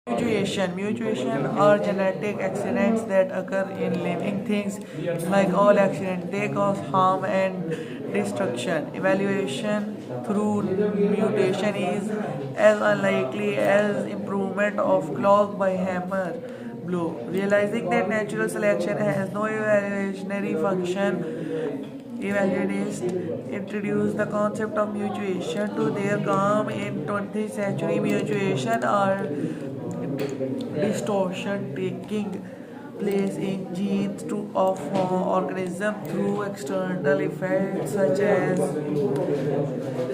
Mutation are genetic accidents that occur in living things. Like all accidents, they cause harm and destruction. Evaluation through mutation is as unlikely as improvement of clock by hammer blow. Realizing that natural selection has no evolutionary function, evaluationists introduced the concept of mutation to their calm in 20th century. Mutation are distortion taking place in genes to of organism through external effects such as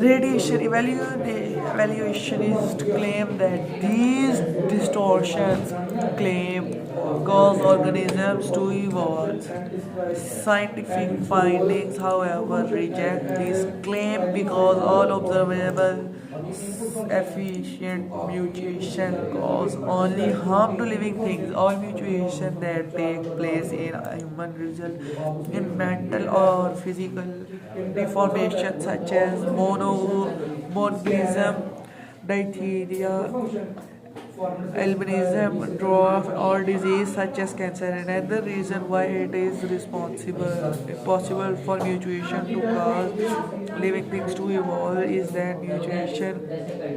radiation. Evaluationists claim that these distortions claim cause organisms to evolve. Scientific findings, however, reject this claim because all observable efficient mutation cause only harm to living things. All mutation that take place in a human result in mental or physical deformation such as monobolism, diphtheria, albinism, dwarf, or disease such as cancer. Another reason why it is possible for mutation to cause living things to evolve is that mutation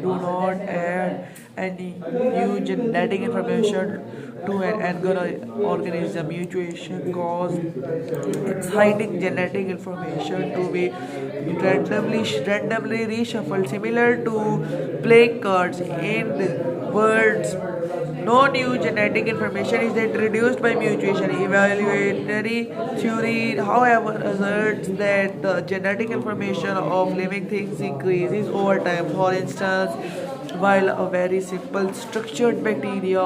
do not add any new genetic information to an organism. Mutation cause exciting genetic information to be randomly reshuffled, similar to playing cards. In words, no new genetic information is introduced by mutation. Evolutionary theory, however, asserts that the genetic information of living things increases over time. For instance, while a very simple structured bacteria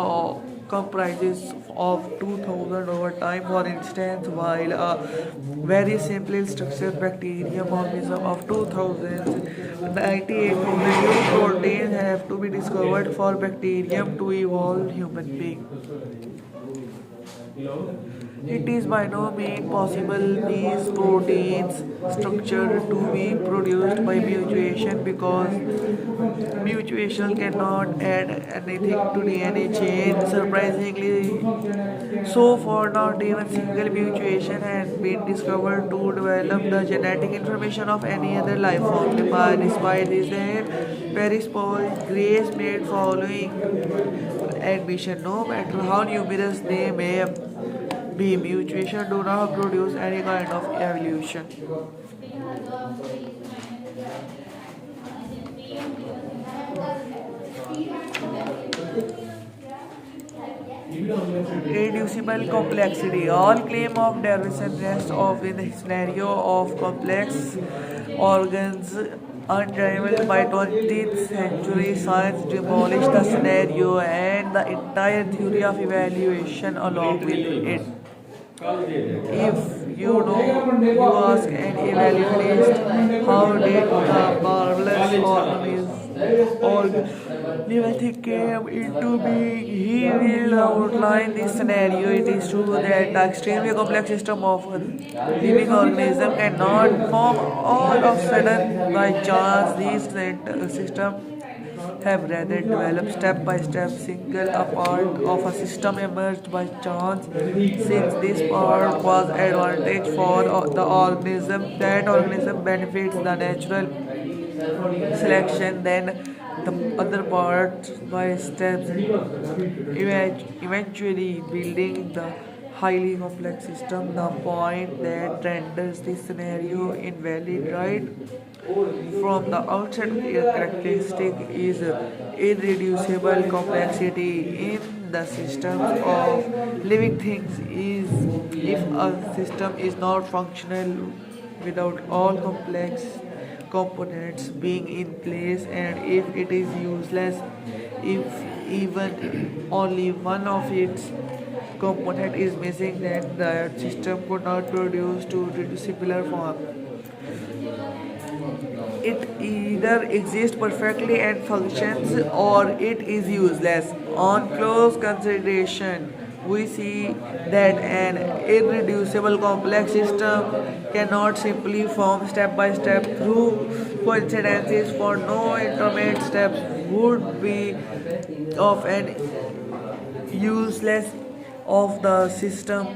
comprises of 2000 over time, for instance, while a very simply structured bacterium organism of 2098,000 new proteins have to be discovered for bacterium to evolve human being. It is by no means possible these proteins structure to be produced by mutation because mutation cannot add anything to DNA chain. Surprisingly, so far not even single mutation has been discovered to develop the genetic information of any other life form. Despite this, Paris Paul Grace made following admission: no matter how numerous they may be, mutation do not produce any kind of evolution. Reducible complexity. All claim of derivation rests of in the scenario of complex organs unrivaled by 20th century science demolished the scenario and the entire theory of evaluation along with it. If you ask an evaluationist how did the marvelous Leviathan came into being, he will outline this scenario. It is true that the extremely complex system of a living organism cannot form all of a sudden by chance. These systems have rather developed step by step. Single a part of a system emerged by chance. Since this part was advantage for the organism, that organism benefits the natural selection, then the other parts by steps, eventually building the highly complex system. The point that renders this scenario invalid right from the outset characteristic is irreducible complexity in the systems of living things. Is if a system is not functional without all complex components being in place, and if it is useless if even only one of its component is missing, then the system could not produce to reducible form. It either exists perfectly and functions or it is useless. On close consideration, we see that an irreducible complex system cannot simply form step by step through coincidences, for no intermediate steps would be of an useless of the system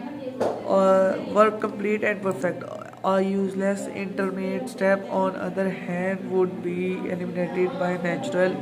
work complete and perfect. A useless intermediate step on other hand would be eliminated by natural